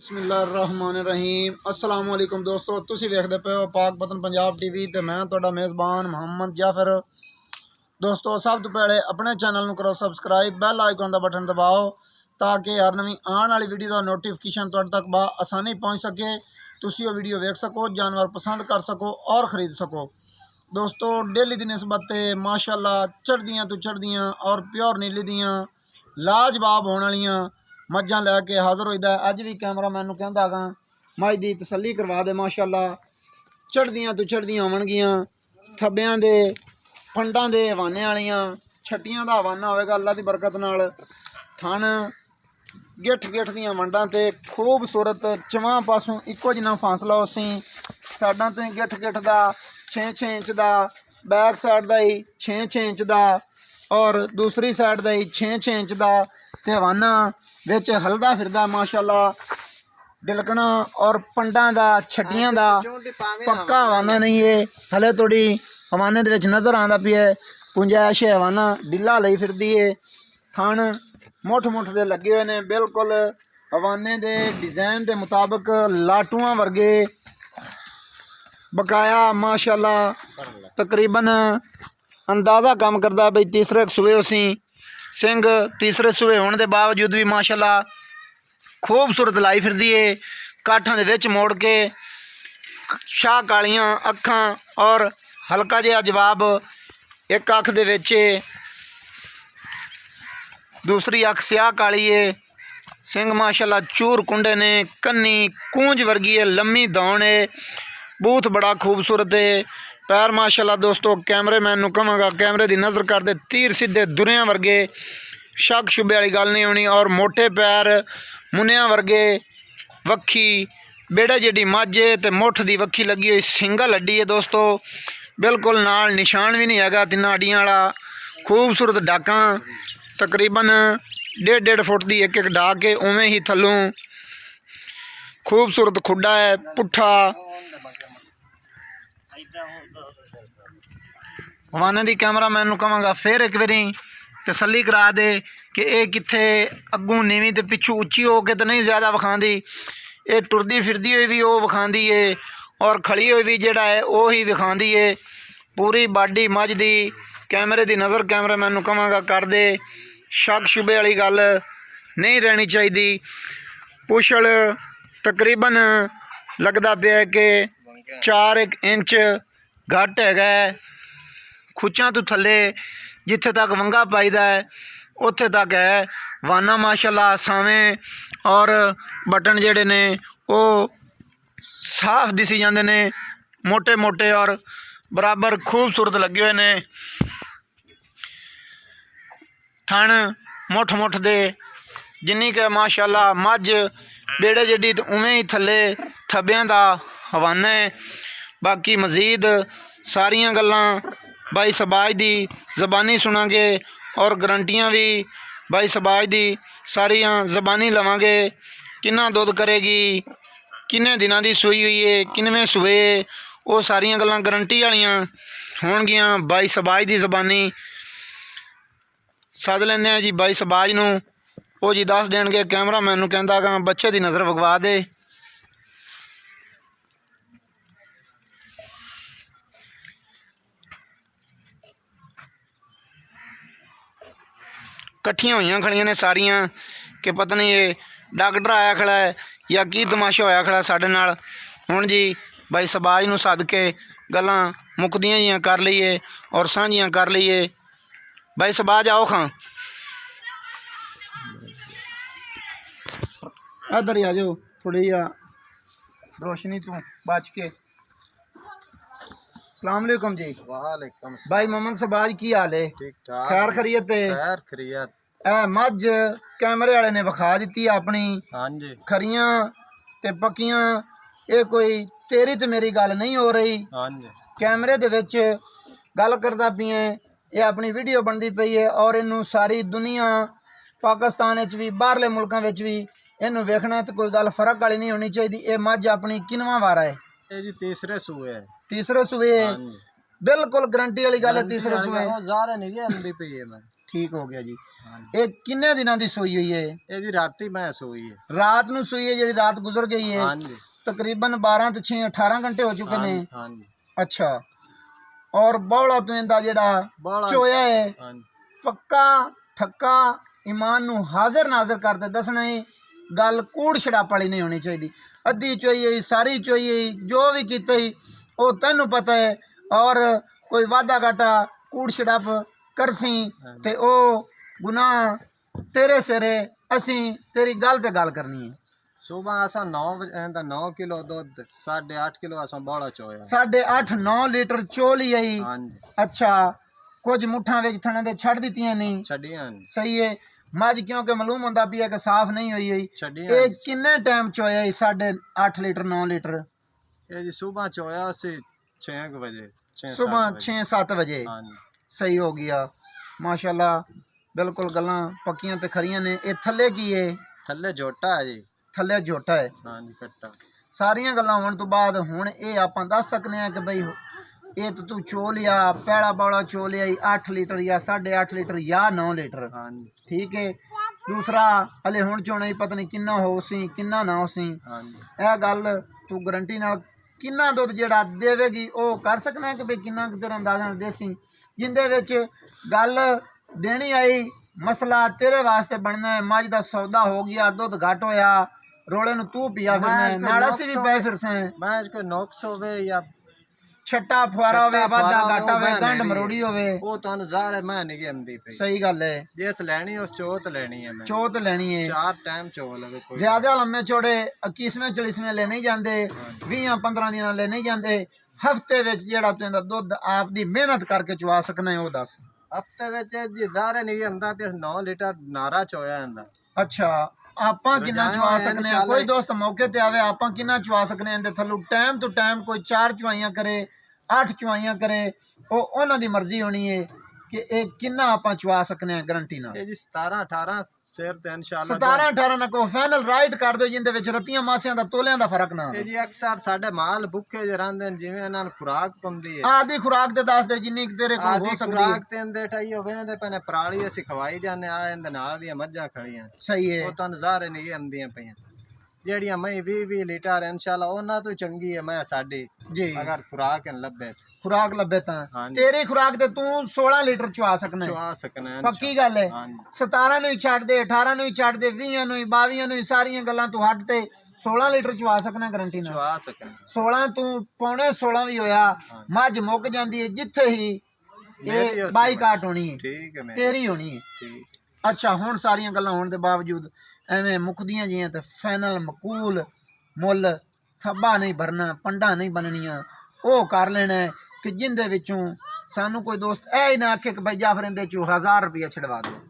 बिस्मिल्लाहिर्रहमानिर्रहीम अस्सलाम वालेकुम दोस्तों, तुसी वेखदे पे हो पाक पतन पंजाब टीवी ते मैं तुहाडा मेज़बान मोहम्मद जाफर। दोस्तों, सब तो पहले अपने चैनल नूं करो सबसक्राइब, बैल आइकन दा बटन दबाओ ताकि हर नवीं आने वाली वीडियो का नोटिफिकेशन तुहाडे तक आसानी पहुँच सके, तुसी वो वीडियो वेख सको, जानवर पसंद कर सको और ख़रीद सको। दोस्तों, डेली की नस्बत माशाअल्लाह चढ़दियाँ तो चढ़दियाँ और प्योर नीली दियाँ लाजवाब होने वालियाँ मझां लैके हाज़र होईदा। अज भी कैमरा मैनू कहंदा गा मझ की तसल्ली करवा दे। माशाअल्लाह चढ़दियाँ तो चढ़दियां होवणगियां, थब्बियां दे फंडां दे हवाने वालियां, छट्टियां दा हवाना होवेगा अल्लाह की बरकत नाल। थण गिठ गिठ दियां वंडां ते खूबसूरत चवां पासों इक्को जिन्ना फासला उसी साइडां तो ही गिठ गिठ दा 6-6 इंच का, बैक साइड का ही 6-6 इंच का और दूसरी साइड का ही 6-6 इंच का ते हवाना विच हलदा फिरदा माशाअल्लाह। डिलकना और पंडा दा छट्टियां दा पक्का हवाना नहीं है, हले थोड़ी हवाने दे विच नज़र आंदा पिया गुंजाइश है, हवाना ढिला लई फिरदी है। थण मुठ मुठ दे लगे हुए ने बिल्कुल हवाने दे डिजाइन के मुताबिक लाटूआं वर्गे बकाया माशाअल्लाह। तकरीबन अंदाज़ा काम करदा बई तीसरे सूए उसी सिंह तीसरे सूए होने के बावजूद भी माशाअल्लाह खूबसूरत लाई फिरदी है। काठां दे विच मोड़ के शाह कालियां अखां और हल्का जिहा जवाब एक अख दे विच, दूसरी अख स्याह काली है। सिंह माशाअल्लाह चूर कुंडे ने, कन्नी कूंज वर्गी है, लम्मी दौड़ है, बूथ बड़ा खूबसूरत है। पैर माशाअल्लाह दोस्तों कैमरे मैन नूं कहांगा कैमरे की नज़र कर दे तीर सीधे दुरियां वर्गे, शक शुबे वाली गल नहीं होनी। और मोटे पैर मुनिया वर्गे, वक्खी बेड़े जिहड़ी मझ है ते मुठ की वक्खी लगी हुई सिंगल हड्डी है दोस्तों, बिल्कुल नाल निशान भी नहीं हैगा तिन्ना हड्डियां वाला। खूबसूरत डाकां तकरीबन 1.5 फुट की एक एक डाक है, उवें ही थल्लों खूबसूरत खुड्डा है पुट्ठा। हवाने की कैमरा मैन नूं कहांगा फिर एक बारी तसल्ली करा दे कि ये कित्थे अग्गों नीवीं ते पिछू उच्ची हो के तो नहीं ज़्यादा विखांदी, ये टुरदी फिरदी हुई भी वो विखांदी है और खड़ी हुई भी जिहड़ा है वो ही विखांदी है। पूरी बाडी मझ दी कैमरे की नज़र कैमरा मैन नूं कहांगा कर दे, शक शुबे वाली गल नहीं रहनी चाहिए। पुछड़ तकरीबन लगता पिया कि 4 इंच घट है, खुच्चां तो थले जिथे तक वंगा पाईदा है उत्थे तक है। वाना माशाअल्लाह सावें और बटन जेडे ने वो साफ दिसी जाते ने, मोटे मोटे और बराबर खूबसूरत लगे हुए ने। थण मुठ मुठ दे जिन्नी के माशाअल्लाह मझ बेड़े जिड्डी तो उवें ही थले थब्बियां दा हवाना है। बाकी मजीद सारियां गल्लां भाई सबाज दी ज़बानी सुनांगे और गारंटियां भी भाई सबाज दी सारियां ज़बानी लवांगे। किन्ना दुध करेगी, किन्ने दिनां दी सूई हुई है, किन्नवें सूए, वो सारियां गल्लां गारंटी वालियां होणगियां भाई सबाज दी ज़बानी। सद लैंदे हैं जी भाई सबाज नूं, वो जी दस देणगे। कैमरा मैन नूं कहंदा गा बच्चे की नज़र विखवा दे। कट्ठियां हुई खड़ियां ने सारियां कि पता नहीं ये डॉक्टर आया खड़ा है या की तमाशा होया खड़ा साढ़े नाल। हुण जी भाई सबाज नूं सद के गल्लां मुकदियां जियां कर लईए और सांझियां कर लईए। भाई सबाज आओ खां, इधर ही आ जाओ, थोड़ी रोशनी तू बच के। अस्सलाम वालेकुम जी। वालेकुम भाई मोहम्मद सबाज की हाल है? ठीक ठाक, खैर खरीयत है? खैर खरीयत। मझ कैमरे वाले ने विखा दी अपनी, हाँ जी, खरियां ते पक्कियां, ये कोई तेरी ते मेरी गल नहीं हो रही। हाँ जी, कैमरे दे विच गल करदा पिए, ये अपनी वीडियो बनती पई है और इनू सारी दुनिया पाकिस्तान विच भी बाहरले मुल्कां विच भी इनू वेखना तो कोई गल फर्क वाली नहीं होनी चाहिए। ये मझ अपनी किनवां वारा है? ये जी तीसरे सूए है। तीसरे सूए है, हाँ जी, बिल्कुल गारंटी वाली गल है। तीसरे सूए ज़ारे नहीं आंदी पई है मैं ਠੀਕ ਹੋ ਗਿਆ ਜੀ। हाँ ਇਹ ਕਿੰਨੇ ਦਿਨਾਂ ਦੀ ਸੂਈ ਹੋਈ ਹੈ? ये जी राती मैं सोई है। ਰਾਤ ਨੂੰ ਸੂਈ ਹੈ, ਜਿਹੜੀ ਰਾਤ ਗੁਜ਼ਰ ਗਈ ਹੈ। हाँ जी ਤਕਰੀਬਨ 12 ਤੇ 6 18 ਘੰਟੇ ਹੋ ਚੁੱਕੇ ਨੇ। हाँ जी ਅੱਛਾ, ਔਰ ਬੌਲਾ ਤੋਂ ਇਹਦਾ ਜਿਹੜਾ बड़ा ਚੋਇਆ ਹੈ हाँ जी ਪੱਕਾ ਠੱਕਾ ਈਮਾਨ ਨੂੰ ਹਾਜ਼ਰ ਨਾਜ਼ਰ ਕਰਦੇ ਦੱਸਣਾ ਹੀ, ਗੱਲ ਕੂੜ ਛੜਾਪ ਵਾਲੀ ਨਹੀਂ ਹੋਣੀ ਚਾਹੀਦੀ। ਅੱਧੀ ਚੋਈ ਸਾਰੀ ਚੋਈ ਜੋ ਵੀ ਕੀਤਾ ਹੀ ਉਹ ਤੈਨੂੰ ਪਤਾ ਹੈ, ਔਰ ਕੋਈ ਵਾਧਾ ਘਾਟਾ ਕੂੜ ਛੜਾਪ ਕਰਸੀ ਤੇ ਉਹ ਗੁਨਾਹ ਤੇਰੇ ਸਿਰੇ। ਅਸੀਂ ਤੇਰੀ ਗੱਲ ਤੇ ਗੱਲ ਕਰਨੀ ਹੈ। सुबह असा 9 बजे 9 किलो दूध 8.5 किलो असा बड़ा चोया। 8.5 9 ਲੀਟਰ ਚੋ ਲਈ ਆਈ। हाँ जी ਅੱਛਾ, ਕੁਝ ਮੁੱਠਾਂ ਵਿੱਚ ਥਣਾ ਦੇ ਛੱਡ ਦਿੱਤੀਆਂ ਨਹੀਂ। छड़ियां ਸਹੀ ਹੈ। ਮੱਝ ਕਿਉਂਕਿ ਮਾਲੂਮ ਹੁੰਦਾ ਪਿਆ ਕਿ ਸਾਫ਼ ਨਹੀਂ ਹੋਈ ਹੋਈ। छड़ियां ਇਹ ਕਿੰਨੇ ਟਾਈਮ ਚੋਇਆ 8.5 ਲੀਟਰ 9 ਲੀਟਰ? ये जी सुबह चोया से 6 बजे 6 ਸਵੇਰ 6-7 ਵਜੇ। हाँ जी ਸਹੀ ਹੋ ਗਿਆ ਮਾਸ਼ਾਅੱਲਾ, ਬਿਲਕੁਲ ਗੱਲਾਂ ਪੱਕੀਆਂ ਤੇ ਖਰੀਆਂ ਨੇ। ਇਹ ਥੱਲੇ ਕੀ ਹੈ? थल्ले जोटा है जी। ਥੱਲੇ ਝੋਟਾ ਹੈ। हाँ जी कट्टा ਸਾਰੀਆਂ ਗੱਲਾਂ ਹੋਣ ਤੋਂ ਬਾਅਦ ਹੁਣ ਇਹ ਆਪਾਂ ਦੱਸ ਸਕਨੇ ਆ ਕਿ ਬਈ ਇਹ ਤਾਂ ਤੂੰ ਚੋ ਲਿਆ, ਪਹਿਲਾ ਬੌਲਾ ਚੋ ਲਿਆ 8 ਲੀਟਰ ਜਾਂ 8.5 ਲੀਟਰ ਜਾਂ 9 ਲੀਟਰ। हाँ जी ਠੀਕ ਹੈ। ਦੂਸਰਾ ਹਲੇ ਹੁਣ ਚੋਣਾ ਹੀ ਪਤਾ ਨਹੀਂ ਕਿੰਨਾ ਹੋ ਸੀ ਕਿੰਨਾ ਨਾ ਹੋ ਸੀ। हाँ जी ਇਹ ਗੱਲ ਤੂੰ ਗਰੰਟੀ ਨਾਲ ਕਿੰਨਾ ਦੁੱਧ ਜਿਹੜਾ ਦੇਵੇਗੀ ਉਹ ਕਰ ਸਕਣਾ ਕਿ ਬਈ ਕਿੰਨਾ ਕੁ ਤੇਰਾ ਅੰਦਾਜ਼ਾ ਨਾਲ ਦੇਸੀ, ਜਿੰਦੇ ਵਿੱਚ ਗੱਲ ਦੇਣੀ ਆਈ ਮਸਲਾ ਤੇਰੇ ਵਾਸਤੇ ਬਣਨਾ ਹੈ। ਮੱਝ ਦਾ ਸੌਦਾ ਹੋ ਗਿਆ, ਦੁੱਧ ਘੱਟ ਹੋਇਆ, ਰੋਲੇ ਨੂੰ ਤੂੰ ਪਿਆ ਫਿਰਨਾ, ਨਾਲ ਅਸੀਂ ਵੀ ਪੈ ਫਿਰਸੇ। मैं कोई नोक्स होवे या ਛੱਟਾ ਫੁਆਰਾ ਹੋਵੇ, ਛੱਟਾ ਵਾਧਾ ਫੁਆਰਾ ਘਾਟਾ ਹੋਵੇ, ਹੋਵੇ, ਗੰਢ ਮੈਂ ਮਰੋੜੀ ਹੋਵੇ, वो तो जार है मैं नहीं आंदी पई। ਸਹੀ ਗੱਲ ਹੈ। जिस लेनी उस चोत लेनी है मैं। ਚੋਤ ਲੈਣੀ ਹੈ। 4 टाइम चो लगे कोई। ਜ਼ਿਆਦਾ ਲੰਮੇ ਚੌੜੇ 21ਵੇਂ 40ਵੇਂ ਲੈ ਨਹੀਂ ਜਾਂਦੇ, 20-15 ਦਿਨਾਂ ਲੈ ਨਹੀਂ ਜਾਂਦੇ। ਹਫਤੇ ਵਿੱਚ ਜਿਹੜਾ ਤੂੰ ਇਹਦਾ ਦੁੱਧ ਆਪ ਦੀ ਮਿਹਨਤ ਕਰਕੇ ਚਵਾ ਸਕਣਾ ਹੈ ਉਹ ਦੱਸ। हफ्ते ਵਿੱਚ जी ਜ਼ਾਰੇ ਨਹੀਂ ਆਂਦਾ ਪਿਆ 9 ਲੀਟਰ ਨਾਰਾ ਚੋਇਆ ਆਂਦਾ। ਅੱਛਾ, ਆਪਾਂ ਕਿੰਨਾ ਚਵਾ ਸਕਨੇ ਆ? ਕੋਈ ਦੋਸਤ ਮੌਕੇ ਤੇ ਆਵੇ, ਆਪਾਂ ਕਿੰਨਾ ਚਵਾ ਸਕਨੇ ਆ? ਇਹਦੇ ਥੱਲੋਂ ਟਾਈਮ ਤੋਂ ਟਾਈਮ ਕੋਈ 4 ਚਵਾਈਆਂ ਕਰੇ, 8 ਚਵਾਈਆਂ ਕਰੇ, ਉਹ ਉਹਨਾਂ ਦੀ ਮਰਜ਼ੀ ਹੋਣੀ ਹੈ ਕਿ ਇਹ ਕਿੰਨਾ ਆਪਾਂ ਚਵਾ ਸਕਨੇ ਆ ਗਰੰਟੀ ਨਾਲ। ਇਹ ਜੀ 17 18 ਸਿਰ ਤੇ ਇਨਸ਼ਾਅੱਲਾ 17-18 ਨਾ ਕੋ ਫਾਈਨਲ ਰਾਈਟ ਕਰ ਦਿਓ, ਜਿੰਦੇ ਵਿੱਚ ਰਤੀਆਂ ਮਾਸਿਆਂ ਦਾ ਤੋਲਿਆਂ ਦਾ ਫਰਕ ਨਾ ਇਹ ਹੋਵੇ। ਜੀ ਅਕਸਰ ਸਾਡੇ ਮਾਲ ਭੁੱਖੇ ਜਿਹੇ ਰਹਿੰਦੇ ਨੇ, ਜਿਵੇਂ ਇਹਨਾਂ ਨੂੰ ਖੁਰਾਕ ਪੰਦੀ ਹੈ। ਆਦੀ ਖੁਰਾਕ ਤੇ ਦੱਸ ਦੇ ਜਿੰਨੀ ਕੁ ਤੇਰੇ ਕੋਲ ਹੋ ਆਦੀ ਸਕਦੀ ਖੁਰਾਕ ਹੈ। ਤੇ ਇਹਦੇ ਠਾਈ ਹੋਵੇ ਇਹਦੇ ਪੈਨੇ ਪਰਾਲੀ ਅਸੀਂ ਖਵਾਈ ਜਾਂਦੇ ਆ। ਇਹਦੇ ਨਾਲ ਦੀਆਂ ਮੱਝਾਂ ਖੜੀਆਂ ਸਹੀ ਹੈ। ਉਹ ਤਾਂ ਜ਼ਾਰੇ ਨਹੀਂ ਆਂਦੀਆਂ ਪਈਆਂ, ਜਿਹੜੀਆਂ ਮੈਂ 20 ਲੀਟਰ ਇਨਸ਼ਾਅੱਲਾ ਉਹਨਾਂ ਤੋਂ ਚੰਗੀ ਹੈ ਮੈਂ ਸਾਡੀ, ਜੀ ਅਗਰ ਖੁਰਾਕ ਨ ਲੱਭੇ ਖੁਰਾਕ ਲੱਭੇ ਤਾਂ। ਹਾਂਜੀ। ਤੇਰੀ ਖੁਰਾਕ ਤੇ ਤੂੰ 16 ਲੀਟਰ ਚਵਾ ਸਕਣਾ ਹੈ। ਚਵਾ ਸਕਣਾ ਹੈ ਪੱਕੀ ਗੱਲ ਹੈ। ਹਾਂਜੀ 17 ਨੂੰ ਹੀ ਛੱਡ ਦੇ, 18 ਨੂੰ ਹੀ ਛੱਡ ਦੇ, 20 ਨੂੰ ਹੀ, 22 ਨੂੰ ਹੀ, ਸਾਰੀਆਂ ਗੱਲਾਂ ਤੂੰ ਹੱਟ ਤੇ 16 ਲੀਟਰ ਚਵਾ ਸਕਣਾ ਗਰੰਟੀ ਨਾਲ। ਚਵਾ ਸਕਣਾ। 16 ਤੂੰ ਪੌਣੇ 16 ਵੀ ਹੋਇਆ, ਮੱਝ ਮੁੱਕ ਜਾਂਦੀ ਹੈ ਜਿੱਥੇ ਹੀ ਇਹ ਬਾਈਕਾਟ ਹੋਣੀ ਹੈ, ਠੀਕ ਹੈ ਮੈਂ ਤੇਰੀ ਹੋਣੀ ਹੈ। ਠੀਕ। ਅੱਛਾ, ਹੁਣ ਸਾਰੀਆਂ ਗੱਲਾਂ ਹੋਣ ਦੇ ਬਾਵਜੂਦ ਐਵੇਂ ਮੁੱਕਦੀਆਂ ਜੀਆਂ ਤੇ ਫਾਈਨਲ ਮਕੂਲ ਮੁੱਲ ਥੱਬਾ ਨਹੀਂ ਭਰਨਾ, ਪੰਡਾ ਨਹੀਂ ਬਣਨੀਆਂ, ਉਹ ਕਰ ਲੈਣਾ ਹੈ ਕਿ ਜਿੰਦੇ ਵਿੱਚੋਂ ਸਾਨੂੰ ਕੋਈ ਦੋਸਤ ਇਹ ਹੀ ਨਾ ਆਖੇ ਕਿ ਭਾਈ ਜਾਫਰ ਇਹਦੇ ਚੋਂ 1000 ਰੁਪਇਆ ਛਡਵਾ ਦਿਓ।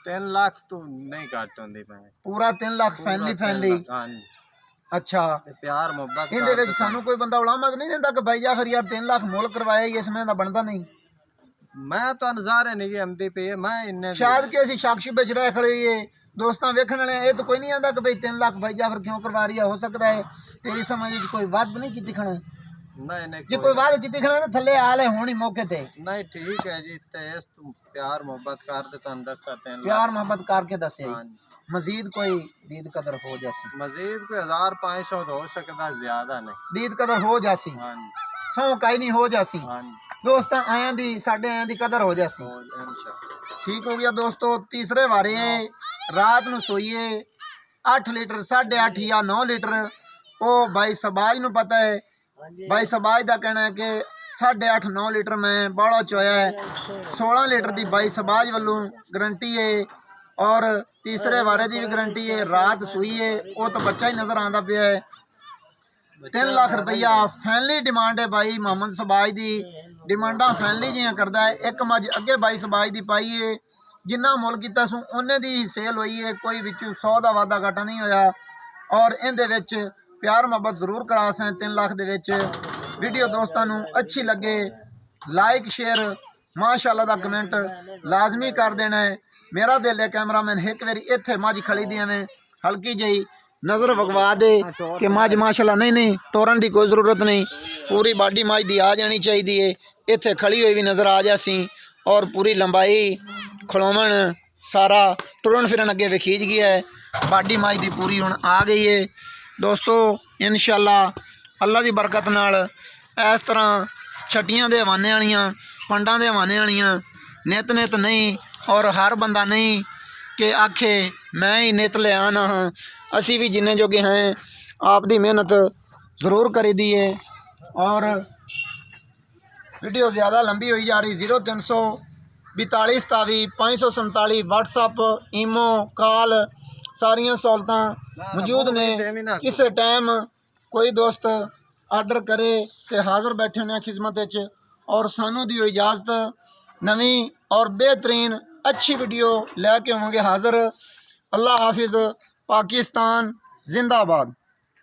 3 ਲੱਖ ਤੋਂ ਨਹੀਂ ਘੱਟ ਹੁੰਦੀ ਮੈਂ। ਪੂਰਾ 3 ਲੱਖ ਫੈਮਿਲੀ। ਹਾਂਜੀ ਅੱਛਾ, ਇਹ ਪਿਆਰ ਮੁਹੱਬਤ ਇਹਦੇ ਵਿੱਚ ਸਾਨੂੰ ਕੋਈ ਬੰਦਾ ਉਲਾਮਤ ਨਹੀਂ ਦਿੰਦਾ ਕਿ ਭਾਈ ਜਾਫਰ ਯਾਰ 3 ਲੱਖ ਮੁੱਲ ਕਰਵਾਇਆ ਹੀ ਇਸ ਮਹੀਨੇ ਦਾ ਬਣਦਾ ਨਹੀਂ। ਮੈਂ ਤਾਂ ਨਜ਼ਾਰੇ ਨਹੀਂ ਆਂਦੀ ਪਈ ਮੈਂ ਇੰਨੇ ਸ਼ਾਇਦ ਕਿ ਅਸੀਂ ਸ਼ਖਸ ਵਿੱਚ ਰਹਿ ਖੜੇ ਹੋਈਏ, ਦੋਸਤਾਂ ਵੇਖਣ ਵਾਲੇ ਇਹ ਤਾਂ ਕੋਈ ਨਹੀਂ ਆਂਦਾ ਕਿ ਭਾਈ 3 ਲੱਖ ਭਾਈ ਜਾਫਰ ਕਿਉਂ ਕਰਵਾ ਰਹੀ ਹੈ। ਹੋ ਸਕਦਾ ਹੈ ਤੇਰੀ ਸਮਝ ਵਿੱਚ ਕੋਈ ਵੱਧ ਨਹੀਂ ਕੀਤੀ ਖਣਾ। ਨਹੀਂ ਜੇ ਕੋਈ ਵੱਧ ਕੀਤੀ ਖਣਾ ਤਾਂ ਥੱਲੇ ਆ ਲੈ ਹੋਣੀ ਮੌਕੇ ਤੇ। ਨਹੀਂ ਠੀਕ ਹੈ ਜੀ, ਤੇ ਇਸ ਤੋਂ ਪਿਆਰ ਮੁਹੱਬਤ ਕਰਦੇ ਤੁਹਾਨੂੰ ਦੱਸਾਂ 3 ਲੱਖ ਪਿਆਰ ਮੁਹੱਬਤ ਕਰਕੇ ਦੱਸਿਆ। ਹਾਂਜੀ। ਮਜ਼ੀਦ ਕੋਈ ਦੀਦ ਕਦਰ ਹੋ ਜਾਸੀ, ਮਜ਼ੀਦ ਕੋਈ 1500 ਹੋ ਸਕਦਾ, ਜ਼ਿਆਦਾ ਨਹੀਂ। ਦੀਦ ਕਦਰ ਹੋ ਜਾਸੀ, ਹਾਂਜੀ ਸੌ ਕਾਈ ਨਹੀਂ ਹੋ ਜਾਸੀ। ਹਾਂਜੀ ਦੋਸਤਾਂ ਆਇਆਂ ਦੀ, ਸਾਡੇ ਆਇਆਂ ਦੀ ਕਦਰ ਹੋ ਜਾਸੀ। इंशाअल्लाह। ਠੀਕ ਹੋ ਗਿਆ ਦੋਸਤੋ। ਤੀਸਰੇ ਵਾਰੇ ਰਾਤ ਨੂੰ ਸੋਈਏ 8 ਲੀਟਰ 8.5 ਜਾਂ 9 ਲੀਟਰ ਉਹ ਭਾਈ ਸਬਾਜ ਨੂੰ ਪਤਾ ਹੈ। ਭਾਈ ਸਬਾਜ ਦਾ ਕਹਿਣਾ ਹੈ ਕਿ 8.5 9 ਲੀਟਰ ਮੈਂ ਬਾਹਲਾ ਚੋਇਆ ਹੈ। 16 ਲੀਟਰ ਦੀ ਭਾਈ ਸਬਾਜ ਵੱਲੋਂ ਗਰੰਟੀ ਹੈ ਔਰ ਤੀਸਰੇ ਵਾਰੇ ਦੀ ਵੀ ਗਰੰਟੀ ਹੈ। ਰਾਤ ਸੂਈ ਹੈ, ਉਹ ਤਾਂ ਬੱਚਾ ਹੀ ਨਜ਼ਰ ਆਉਂਦਾ ਪਿਆ ਹੈ। 3 ਲੱਖ रुपया फैनली डिमांड है भाई मोहम्मद सबाज की। डिमांडा फैनली जियां करता है। एक मझ अगे भाई सबाज की पाई है, जिन्ना मुल किया सू उन्ने दी सेल हुई है, कोई विचों 100 का वाधा घाटा नहीं होया। और इहदे विच प्यार मुहब्बत जरूर करा सैं 3 लाख दे विच। वीडियो दोस्तों नूं अच्छी लगे लाइक शेयर माशाअल्लाह दा कमेंट लाजमी कर देना है। मेरा दिल है कैमरामैन एक बारी इत्थे मझ खड़ी दी एवें हल्की जी नज़र वगवा दे कि मझ माशाल्लाह नहीं टोरन की कोई ज़रूरत नहीं, पूरी बाडी मझ की आ जानी चाहिए है। इत्थे खड़ी हुई भी नज़र आ जासी और पूरी लंबाई खड़ोवन सारा टुरन फिरन अगे भी खींच गया है। बाडी मज की पूरी हुण आ गई है दोस्तों। इंशाअल्लाह अल्लाह की बरकत नाल इस तरह छटियां दे हवाने वालियां पंडां दे हवाने वालियां नित नित नहीं और हर बंदा नहीं कि आखे मैं ही नित ले आना हाँ। असी भी जिन्ने जोगे हैं आप दी मेहनत ज़रूर करी दी है। और वीडियो ज़्यादा लंबी हुई जा रही। 0342 27 547 व्हाट्सअप ईमो कॉल सारियां सहूलतां मौजूद ने। किसी टाइम कोई दोस्त आर्डर करे तो हाज़र बैठे होने खिदमत च। और सानू दी इजाज़त नवीं और बेहतरीन अच्छी वीडियो लैके होवांगे हाज़र। अल्लाह हाफिज़। पाकिस्तान जिंदाबाद।